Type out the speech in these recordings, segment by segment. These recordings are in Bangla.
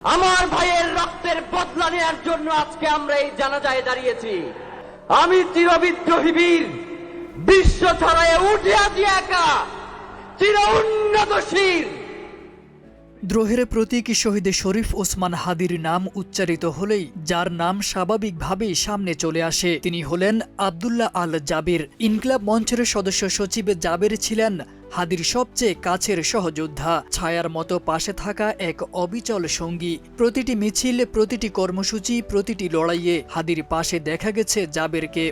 আমার ভাইয়ের রক্তের বদলা নেওয়ার জন্য আজকে আমরা এই জানাজায় দাঁড়িয়েছি। আমি চিরবিদ্রোহী বীর, বিশ্ব ছড়ায় উঠে আছি একা, চির উন্নত শির। দ্রোহের প্রতীক শহীদ শরীফ ওসমান হাদির নাম উচ্চারিত হলেই যার নাম স্বাভাবিকভাবেই সামনে চলে আসে তিনি হলেন আব্দুল্লাহ আল জাবের। ইনকিলাব মঞ্চের সদস্য সচিব জাবের ছিলেন হাদির সবচেয়ে কাছের সহযোদ্ধা, ছায়ার মতো পাশে থাকা এক অবিচল সঙ্গী। প্রতিটি মিছিল, প্রতিটি কর্মসূচি, প্রতিটি লড়াইয়ে হাদির পাশে দেখা গেছে জাবেরকে।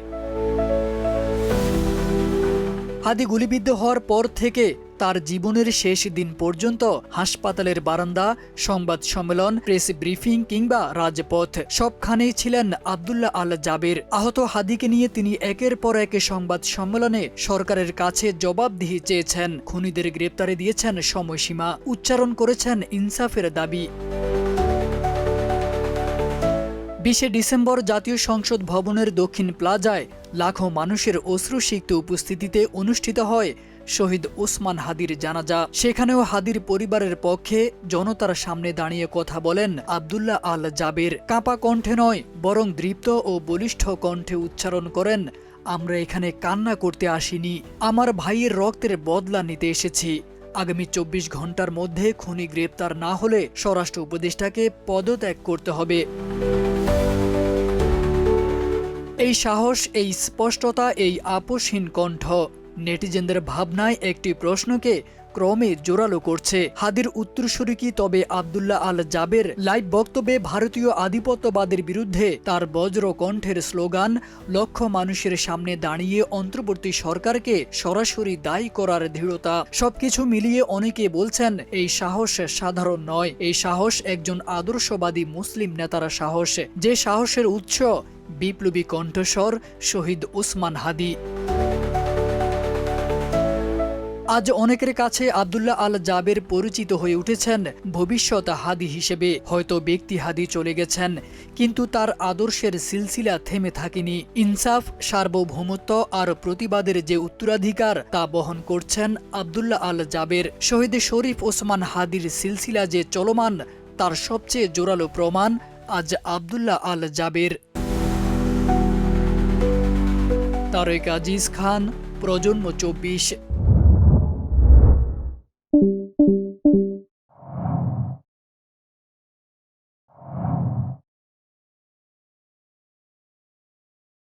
হাদি গুলিবিদ্ধ হওয়ার পর থেকে তার জীবনের শেষ দিন পর্যন্ত হাসপাতালের বারান্দা, সংবাদ সম্মেলন, প্রেস ব্রিফিং কিংবা রাজপথ সবখানেই ছিলেন আব্দুল্লাহ আল জাবের। আহত হাদিকে নিয়ে তিনি একের পর এক সংবাদ সম্মেলনে সরকারের কাছে জবাবদিহি চেয়েছেন, খুনিদের গ্রেপ্তারে দিয়েছেন সময়সীমা, উচ্চারণ করেছেন ইনসাফের দাবি। 20 ডিসেম্বর জাতীয় সংসদ ভবনের দক্ষিণ প্লাজায় লাখো মানুষের অশ্রুসিক্ত উপস্থিতিতে অনুষ্ঠিত হয় শহীদ ওসমান হাদির জানাজা। সেখানেও হাদির পরিবারের পক্ষে জনতার সামনে দাঁড়িয়ে কথা বলেন আব্দুল্লাহ আল জাবের। কাঁপা কণ্ঠে নয়, বরং দৃপ্ত ও বলিষ্ঠ কণ্ঠে উচ্চারণ করেন, আমরা এখানে কান্না করতে আসিনি, আমার ভাইয়ের রক্তের বদলা নিতে এসেছি। আগামী 24 ঘন্টার মধ্যে খুনি গ্রেপ্তার না হলে স্বরাষ্ট্র উপদেষ্টাকে পদত্যাগ করতে হবে। এই সাহস, এই স্পষ্টতা, এই আপোষহীন কণ্ঠ নেটিজেনদের ভাবনায় একটি প্রশ্নকে ক্রমে জোরালো করছে। হাদির উত্তরসূরি কি তবে আব্দুল্লাহ আল জাবের? লাইভ বক্তব্যে ভারতীয় আধিপত্যবাদের বিরুদ্ধে তার বজ্র কণ্ঠের স্লোগান, লক্ষ মানুষের সামনে দাঁড়িয়ে অন্তর্বর্তী সরকারকে সরাসরি দায়ী করার দৃঢ়তা, সবকিছু মিলিয়ে অনেকে বলছেন এই সাহস সাধারণ নয়, এই সাহস একজন আদর্শবাদী মুসলিম নেতার সাহস, যে সাহসের উৎস বিপ্লবী কণ্ঠস্বর শহীদ ওসমান হাদি। আজ অনেকের কাছে আব্দুল্লাহ আল জাবের পরিচিত হয়ে উঠেছেন ভবিষ্যৎ হাদি হিসেবে। হয়তো ব্যক্তি হাদি চলে গেছেন, কিন্তু তার আদর্শের সিলসিলা থেমে থাকেনি। ইনসাফ, সার্বভৌমত্ব আর প্রতিবাদের যে উত্তরাধিকার তা বহন করছেন আব্দুল্লাহ আল জাবের। শহীদ শরীফ ওসমান হাদির সিলসিলা যে চলমান, তার সবচেয়ে জোরালো প্রমাণ আজ আব্দুল্লাহ আল জাবের। তারেক আজিজ খান, প্রজন্ম 24।